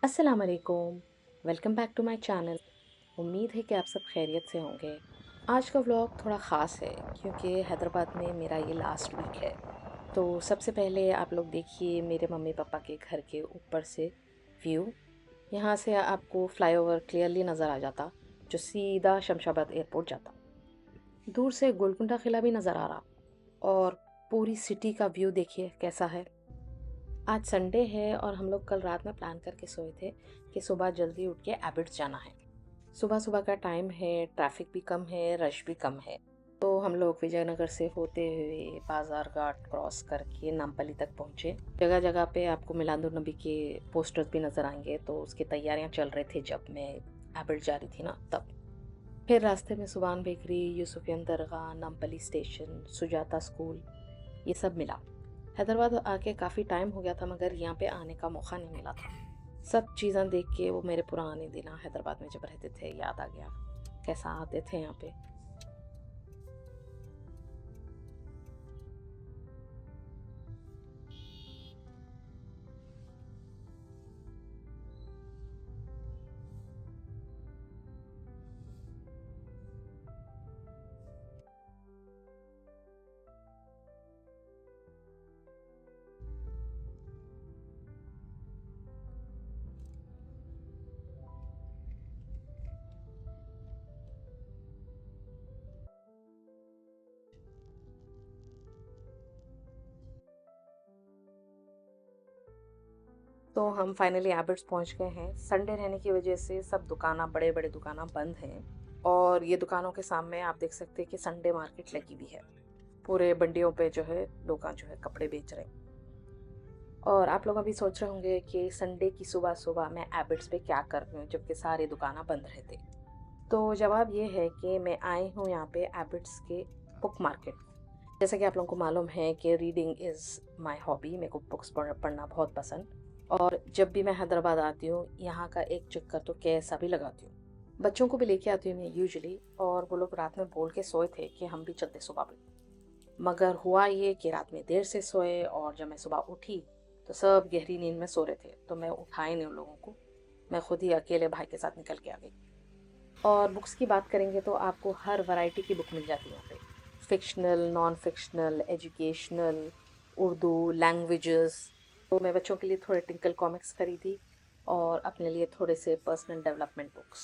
अस्सलाम वालेकुम। Welcome back to my channel. उम्मीद है कि आप सब खैरियत से होंगे। आज का व्लॉग थोड़ा ख़ास है क्योंकि हैदराबाद में मेरा ये लास्ट वीक है। तो सबसे पहले आप लोग देखिए मेरे मम्मी पापा के घर के ऊपर से व्यू। यहाँ से आपको फ्लाईओवर क्लियरली नज़र आ जाता जो सीधा शमशाबाद एयरपोर्ट जाता। दूर से गोलकुंडा किला भी नज़र आ रहा और पूरी सिटी का व्यू देखिए कैसा है। आज संडे है और हम लोग कल रात में प्लान करके सोए थे कि सुबह जल्दी उठ के एबिट्स जाना है। सुबह सुबह का टाइम है, ट्रैफिक भी कम है, रश भी कम है। तो हम लोग विजयनगर से होते हुए बाजार घाट क्रॉस करके नामपल्ली तक पहुँचे। जगह जगह पे आपको मिलादुन नबी के पोस्टर्स भी नज़र आएंगे, तो उसकी तैयारियां चल रहे थे जब मैं एबिट जा रही थी ना तब। फिर रास्ते में सुबान बेकरी, यूसुफियन दरगाह, नामपल्ली स्टेशन, सुजाता स्कूल, ये सब मिला। हैदराबाद आके काफ़ी टाइम हो गया था मगर यहाँ पे आने का मौका नहीं मिला था। सब चीज़ें देख के वो मेरे पुराने दिन हैदराबाद में जब रहते थे याद आ गया, कैसा आते थे यहाँ पे। तो हम फाइनली एबिट्स पहुँच गए हैं। संडे रहने की वजह से सब दुकाना, बड़े बड़े दुकाना बंद हैं और ये दुकानों के सामने आप देख सकते हैं कि संडे मार्केट लगी हुई है। पूरे बंडियों पे जो है लोग जो है कपड़े बेच रहे हैं। और आप लोग अभी सोच रहे होंगे कि संडे की सुबह सुबह मैं एबिट्स पे क्या कर रही हूँ जबकि सारे दुकाना बंद रहते। तो जवाब ये है कि मैं आई हूँ यहाँ पे एबिट्स के बुक मार्केट। जैसा कि आप लोगों को मालूम है कि रीडिंग इज़ माय हॉबी, मेरे को बुक्स पढ़ना बहुत पसंद। और जब भी मैं हैदराबाद आती हूँ यहाँ का एक चक्कर तो कैसा भी लगाती हूँ। बच्चों को भी लेके आती हूँ मैं यूजुअली, और वो लोग रात में बोल के सोए थे कि हम भी चलते सुबह पे। मगर हुआ ये कि रात में देर से सोए और जब मैं सुबह उठी तो सब गहरी नींद में सो रहे थे, तो मैं उठाई नहीं उन लोगों को। मैं खुद ही अकेले भाई के साथ निकल के आ गई। और बुक्स की बात करेंगे तो आपको हर वैरायटी की बुक मिल जाती है यहाँ पे। Fictional, non fictional, educational, Urdu, languages. तो मैं बच्चों के लिए थोड़े टिंकल कॉमिक्स खरीदी और अपने लिए थोड़े से पर्सनल डेवलपमेंट बुक्स।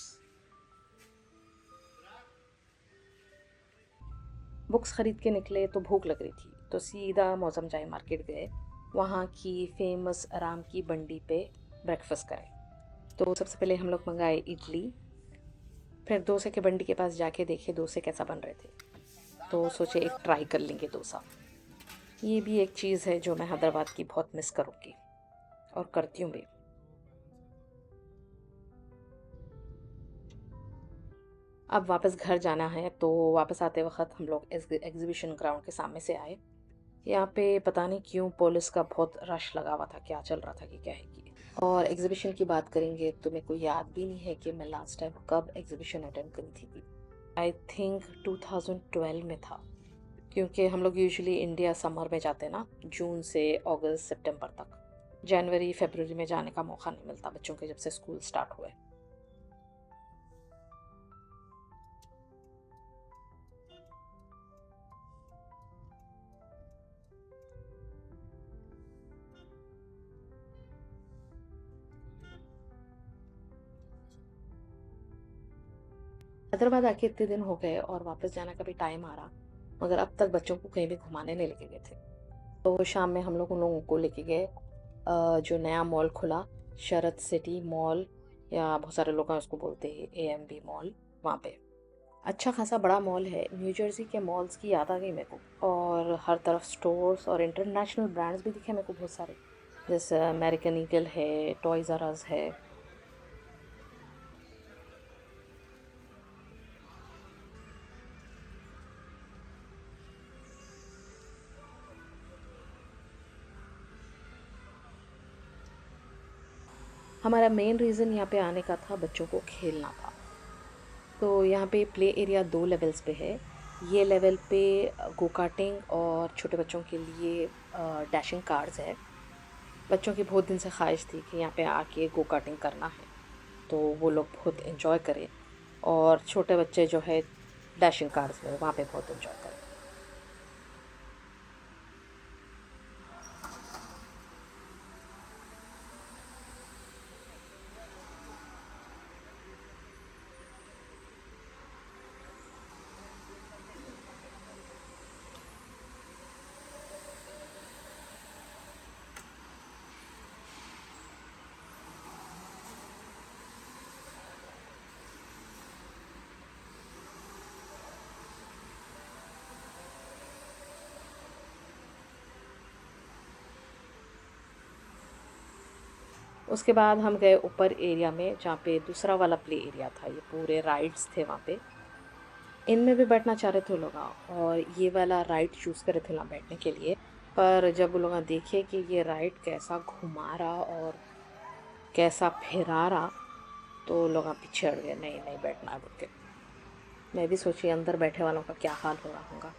बुक्स खरीद के निकले तो भूख लग रही थी, तो सीधा मौसम जाए मार्केट गए। वहाँ की फेमस राम की बंडी पे ब्रेकफास्ट करें। तो सबसे पहले हम लोग मंगाए इडली। फिर डोसे के बंडी के पास जाके देखे डोसे कैसा बन रहे थे, तो सोचे एक ट्राई कर लेंगे डोसा। ये भी एक चीज़ है जो मैं हैदराबाद की बहुत मिस करूँगी और करती हूँ भी। अब वापस घर जाना है, तो वापस आते वक्त हम लोग एग्जीबिशन ग्राउंड के सामने से आए। यहाँ पे पता नहीं क्यों पुलिस का बहुत रश लगा हुआ था, क्या चल रहा था कि क्या है कि। और एग्जीबिशन की बात करेंगे तो मेरे को याद भी नहीं है कि मैं लास्ट टाइम कब एग्जीबिशन अटेंड करी थी। आई थिंक 2012 में था, क्योंकि हम लोग यूजुअली इंडिया समर में जाते हैं ना, जून से अगस्त सितंबर तक। जनवरी फरवरी में जाने का मौका नहीं मिलता बच्चों के जब से स्कूल स्टार्ट हुए। हैदराबाद आके इतने दिन हो गए और वापस जाने का भी टाइम आ रहा, मगर अब तक बच्चों को कहीं भी घुमाने नहीं लेके गए थे। तो शाम में हम लोग उन लोगों को लेके गए जो नया मॉल खुला, शरद सिटी मॉल, या बहुत सारे लोग उसको बोलते हैं AMB मॉल। वहाँ पे अच्छा खासा बड़ा मॉल है। न्यू जर्सी के मॉल्स की याद आ गई मेरे को, और हर तरफ स्टोर्स और इंटरनेशनल ब्रांड्स भी दिखे मेरे को बहुत सारे, जैसे अमेरिकन ईगल है, टॉयज आर अस है। हमारा मेन रीज़न यहाँ पे आने का था बच्चों को खेलना था। तो यहाँ पे प्ले एरिया 2 लेवल्स पे है। ये लेवल पे गो कार्टिंग और छोटे बच्चों के लिए डैशिंग कार्स है। बच्चों की बहुत दिन से ख्वाहिश थी कि यहाँ पे आके गो कार्टिंग करना है, तो वो लोग बहुत इन्जॉय करें और छोटे बच्चे जो है डैशिंग कार्स में वहाँ पे बहुत इन्जॉय करें। उसके बाद हम गए ऊपर एरिया में जहाँ पे दूसरा वाला प्ले एरिया था, ये पूरे राइड्स थे वहाँ पे। इनमें भी बैठना चाह रहे थे लोग और ये वाला राइड चूज़ करे थे वहाँ बैठने के लिए। पर जब वो लोग देखे कि ये राइड कैसा घुमा रहा और कैसा फिरा रहा, तो लोग पीछे हट गए, नहीं नहीं बैठना है बोल के। मैं भी सोची अंदर बैठे वालों का क्या हाल हो रहा होगा।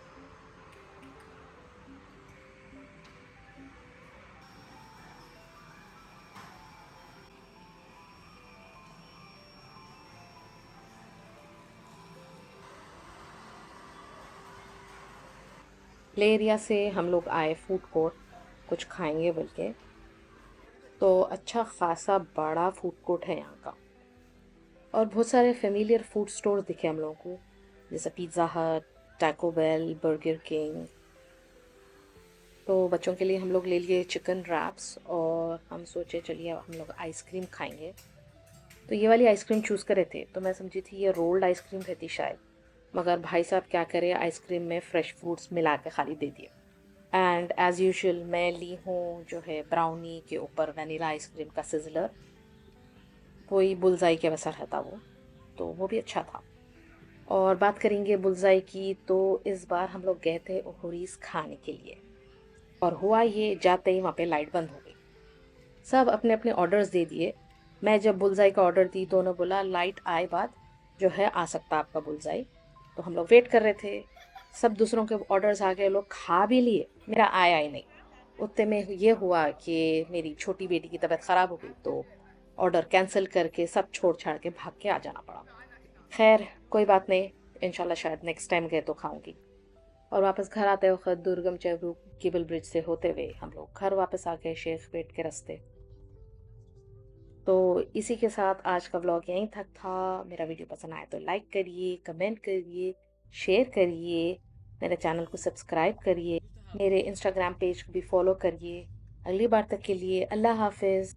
प्ले एरिया से हम लोग आए फूड कोर्ट, कुछ खाएंगे बोल के। तो अच्छा खासा बड़ा फूड कोर्ट है यहाँ का और बहुत सारे फेमिलियर फूड स्टोर दिखे हम लोगों को, जैसे पिज़्ज़ा हट, टैको बेल, बर्गर किंग। तो बच्चों के लिए हम लोग ले लिए चिकन रैप्स और हम सोचे चलिए हम लोग आइसक्रीम खाएंगे। तो ये वाली आइसक्रीम चूज़ करे थे, तो मैं समझी थी ये रोल्ड आइसक्रीम रहती शायद, मगर भाई साहब क्या करे, आइसक्रीम में फ्रेश फ्रूट्स मिला के खाली दे दिए। एंड एज़ यूजुअल मैं ली हूँ जो है ब्राउनी के ऊपर वनीला आइसक्रीम का सिजलर, वही बुलजाई के वैसा रहता वो, तो वो भी अच्छा था। और बात करेंगे बुलजाई की, तो इस बार हम लोग गए थे ओहोरीज खाने के लिए। और हुआ ये, जाते ही वहाँ पे लाइट बंद हो गई, सब अपने अपने ऑर्डर्स दे दिए। मैं जब बुलजाई का ऑर्डर दी तो उन्होंने बोला लाइट आए बाद जो है आ सकता आपका बुलजाई। तो हम लोग वेट कर रहे थे, सब दूसरों के ऑर्डर्स आ गए, लोग खा भी लिए, मेरा आया ही नहीं। उतने में ये हुआ कि मेरी छोटी बेटी की तबीयत ख़राब हो गई, तो ऑर्डर कैंसिल करके सब छोड़ छाड़ के भाग के आ जाना पड़ा। खैर कोई बात नहीं, इंशाल्लाह शायद नेक्स्ट टाइम गए तो खाऊंगी। और वापस घर आते वक्त दुर्गम चेब्रू केबल ब्रिज से होते हुए हम लोग घर वापस आ गए शेख पेट के रास्ते। तो इसी के साथ आज का व्लॉग यहीं तक था। मेरा वीडियो पसंद आया तो लाइक करिए, कमेंट करिए, शेयर करिए, मेरे चैनल को सब्सक्राइब करिए, मेरे इंस्टाग्राम पेज को भी फॉलो करिए। अगली बार तक के लिए अल्लाह हाफिज़।